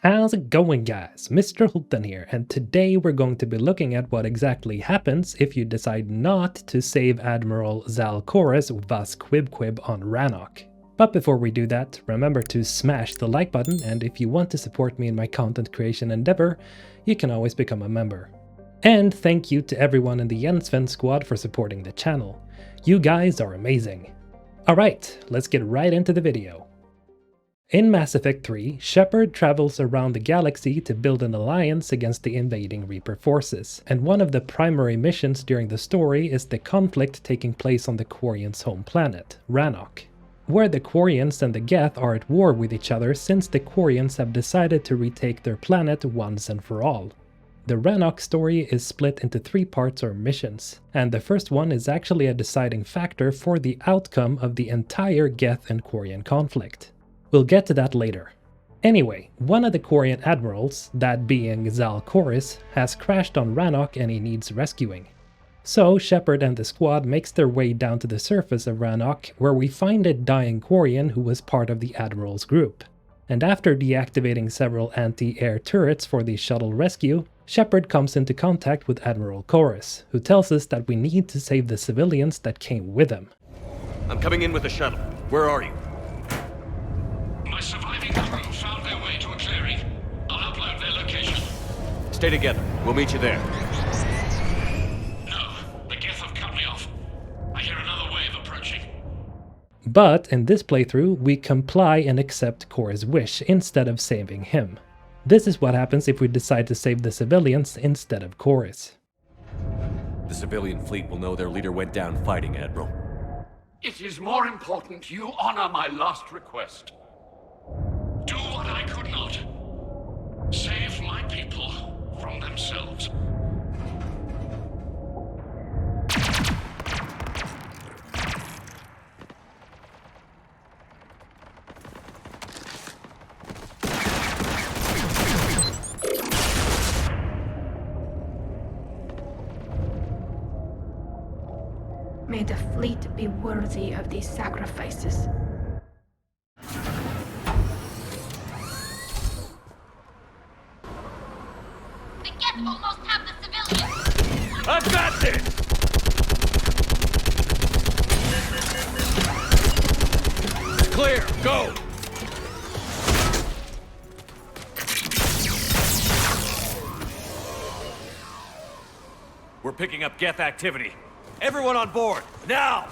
How's it going, guys? Mr. Hulten here, and today we're going to be looking at what exactly happens if you decide not to save Admiral Zaal'Koris vas Quib on Rannoch. But before we do that, remember to smash the like button, and if you want to support me in my content creation endeavor, you can always become a member. And thank you to everyone in the Jensven squad for supporting the channel. You guys are amazing. Alright, let's get right into the video. In Mass Effect 3, Shepard travels around the galaxy to build an alliance against the invading Reaper forces, and one of the primary missions during the story is the conflict taking place on the Quarians' home planet, Rannoch, where the Quarians and the Geth are at war with each other since the Quarians have decided to retake their planet once and for all. The Rannoch story is split into 3 parts or missions, and the first one is actually a deciding factor for the outcome of the entire Geth and Quarian conflict. We'll get to that later. Anyway, one of the Quarian admirals, that being Zaal'Koris, has crashed on Rannoch and he needs rescuing. So Shepard and the squad makes their way down to the surface of Rannoch, where we find a dying Quarian who was part of the Admirals group. And after deactivating several anti-air turrets for the shuttle rescue, Shepard comes into contact with Admiral Koris, who tells us that we need to save the civilians that came with him. I'm coming in with the shuttle. Where are you? My surviving crew found their way to a clearing. I'll upload their location. Stay together. We'll meet you there. No, the Geth have cut me off. I hear another wave approaching. But in this playthrough, we comply and accept Koris' wish instead of saving him. This is what happens if we decide to save the civilians instead of Koris. The civilian fleet will know their leader went down fighting, Admiral. It is more important you honor my last request. Do what I could not. Save my people from themselves. May the fleet be worthy of these sacrifices. The Geth almost have the civilians! I've got this! Clear! Go! We're picking up Geth activity. Everyone on board, now!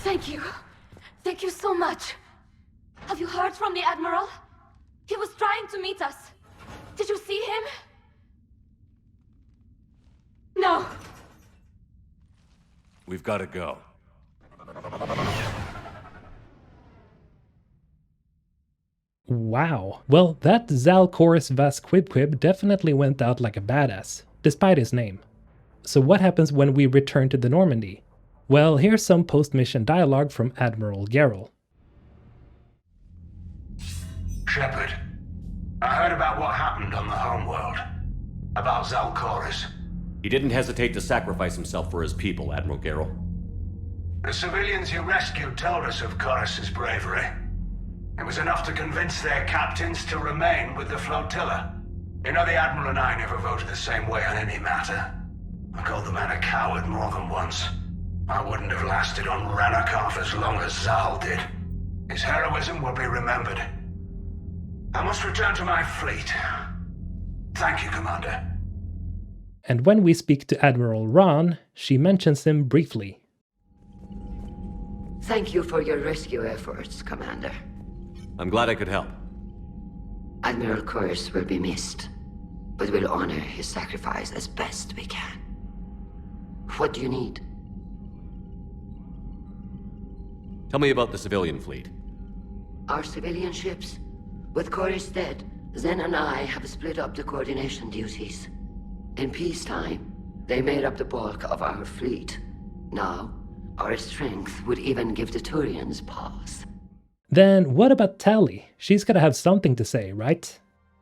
Thank you. Thank you so much. Have you heard from the Admiral? He was trying to meet us. Did you see him? No. We've got to go. Wow. Well, that Zaal'Koris vas Quib definitely went out like a badass, despite his name. So what happens when we return to the Normandy? Well, here's some post-mission dialogue from Admiral Gerrel. Shepard, I heard about what happened on the homeworld. About Zaal'Koris. He didn't hesitate to sacrifice himself for his people, Admiral Gerrel. The civilians you rescued told us of Koris' bravery. It was enough to convince their captains to remain with the flotilla. You know, the Admiral and I never voted the same way on any matter. I called the man a coward more than once. I wouldn't have lasted on Rannoch half as long as Zal did. His heroism will be remembered. I must return to my fleet. Thank you, Commander. And when we speak to Admiral Ron, she mentions him briefly. Thank you for your rescue efforts, Commander. I'm glad I could help. Admiral Koris will be missed, but we'll honor his sacrifice as best we can. What do you need? Tell me about the civilian fleet. Our civilian ships? With Koris dead, Zen and I have split up the coordination duties. In peacetime, they made up the bulk of our fleet. Now, our strength would even give the Turians pause. Then what about Tali? She's gotta have something to say, right?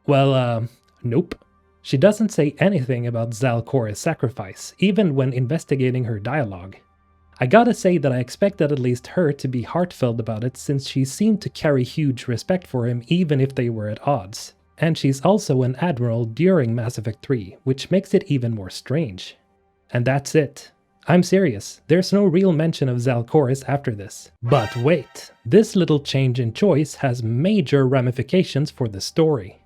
Well, nope. She doesn't say anything about Zaal'Koris' sacrifice, even when investigating her dialogue. I gotta say that I expected at least her to be heartfelt about it, since she seemed to carry huge respect for him even if they were at odds. And she's also an admiral during Mass Effect 3, which makes it even more strange. And that's it. I'm serious, there's no real mention of Zaal'Koris after this. But wait, this little change in choice has major ramifications for the story.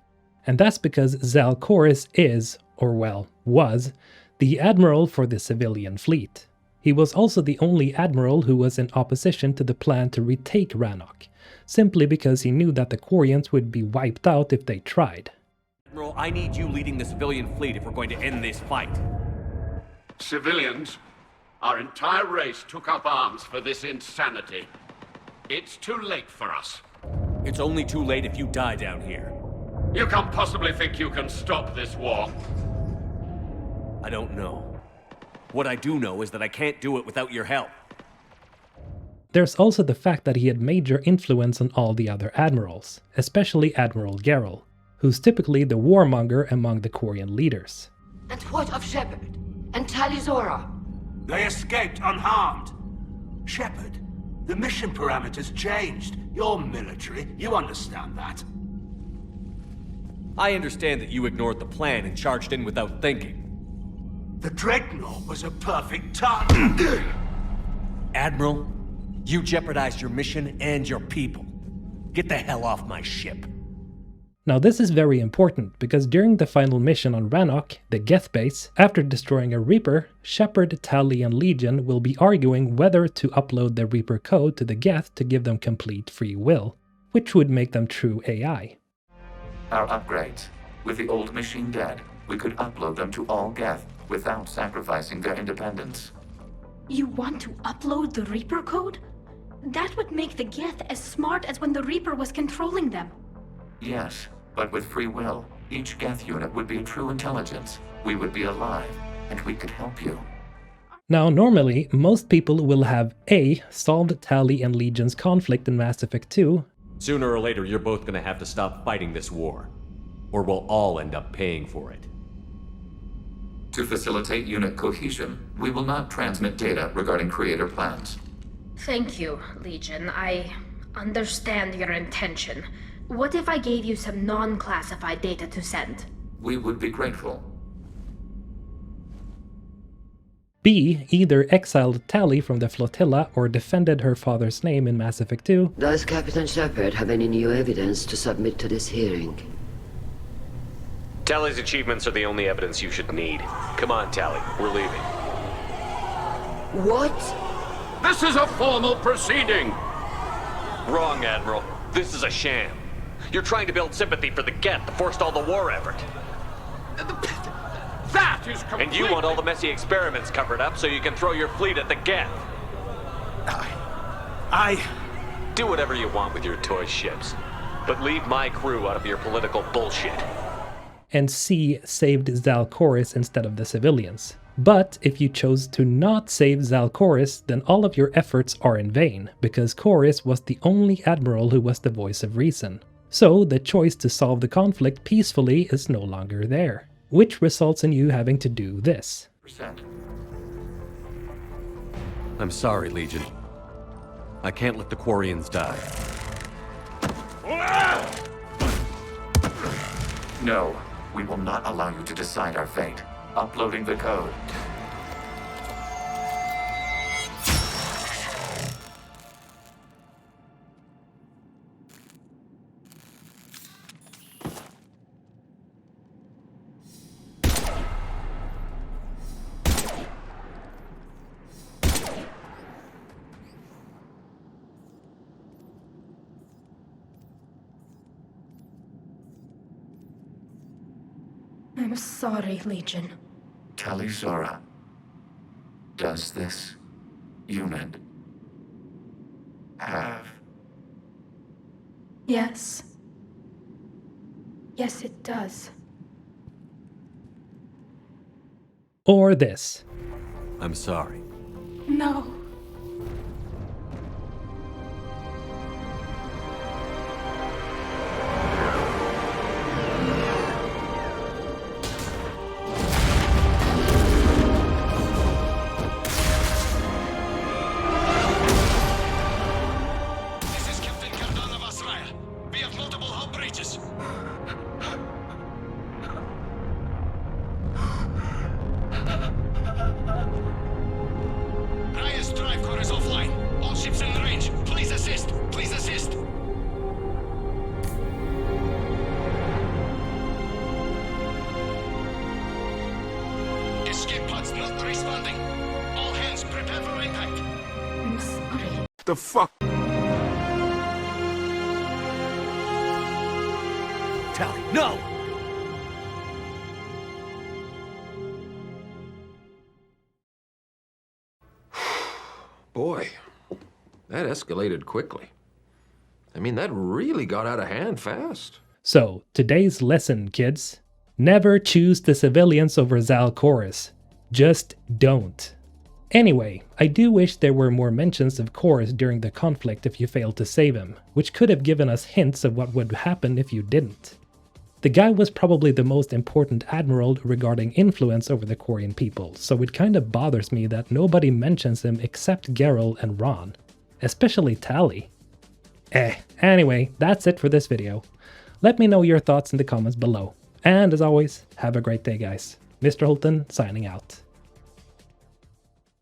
And that's because Zaal'Koris is, or well, was, the admiral for the civilian fleet. He was also the only admiral who was in opposition to the plan to retake Rannoch, simply because he knew that the Quarians would be wiped out if they tried. Admiral, I need you leading the civilian fleet if we're going to end this fight. Civilians, our entire race took up arms for this insanity. It's too late for us. It's only too late if you die down here. You can't possibly think you can stop this war. I don't know. What I do know is that I can't do it without your help. There's also the fact that he had major influence on all the other admirals, especially Admiral Gerrel, who's typically the warmonger among the Quarian leaders. And what of Shepard? And tali'zorah? They escaped unharmed. Shepard, the mission parameters changed. You're military, you understand that. I understand that you ignored the plan and charged in without thinking. The Dreadnought was a perfect target. Admiral, you jeopardized your mission and your people. Get the hell off my ship. Now this is very important, because during the final mission on Rannoch, the Geth base, after destroying a Reaper, Shepard, Tali and Legion will be arguing whether to upload the Reaper code to the Geth to give them complete free will, which would make them true AI. Our upgrades. With the old machine dead, we could upload them to all Geth without sacrificing their independence. You want to upload the Reaper code? That would make the Geth as smart as when the Reaper was controlling them. Yes, but with free will, each Geth unit would be true intelligence. We would be alive, and we could help you. Now normally, most people will have A. solved Tali and Legion's conflict in Mass Effect 2, Sooner or later, you're both gonna have to stop fighting this war. Or we'll all end up paying for it. To facilitate unit cohesion, we will not transmit data regarding creator plans. Thank you, Legion. I understand your intention. What if I gave you some non-classified data to send? We would be grateful. B. either exiled Tali from the flotilla or defended her father's name in Mass Effect 2. Does Captain Shepard have any new evidence to submit to this hearing? Tali's achievements are the only evidence you should need. Come on, Tali. We're leaving. What? This is a formal proceeding! Wrong, Admiral. This is a sham. You're trying to build sympathy for the Geth to forestall the war effort. That is complete. And you want all the messy experiments covered up so you can throw your fleet at the Geth. Do whatever you want with your toy ships. But leave my crew out of your political bullshit. And C. saved Zaal'Koris instead of the civilians. But if you chose to not save Zaal'Koris, then all of your efforts are in vain, because Koris was the only admiral who was the voice of reason. So the choice to solve the conflict peacefully is no longer there, which results in you having to do this. I'm sorry, Legion. I can't let the Quarians die. No, we will not allow you to decide our fate. Uploading the code. I'm sorry, Legion. tali'zorah. Does this unit have... Yes. Yes, it does. Or this. I'm sorry. No. Zaal'Koris offline. All ships in range. Please assist. Please assist. Escape pods not responding. All hands prepare for impact. I'm sorry. The fuck? Tali, no! Boy, that escalated quickly. I mean, that really got out of hand fast. So, today's lesson, kids. Never choose the civilians over Zaal'Koris. Just don't. Anyway, I do wish there were more mentions of Koris during the conflict if you failed to save him, which could have given us hints of what would happen if you didn't. The guy was probably the most important admiral regarding influence over the Quarian people, so it kind of bothers me that nobody mentions him except Geralt and Ron. Especially Tali. Anyway, that's it for this video. Let me know your thoughts in the comments below. And as always, have a great day guys. Mr. Hulten signing out.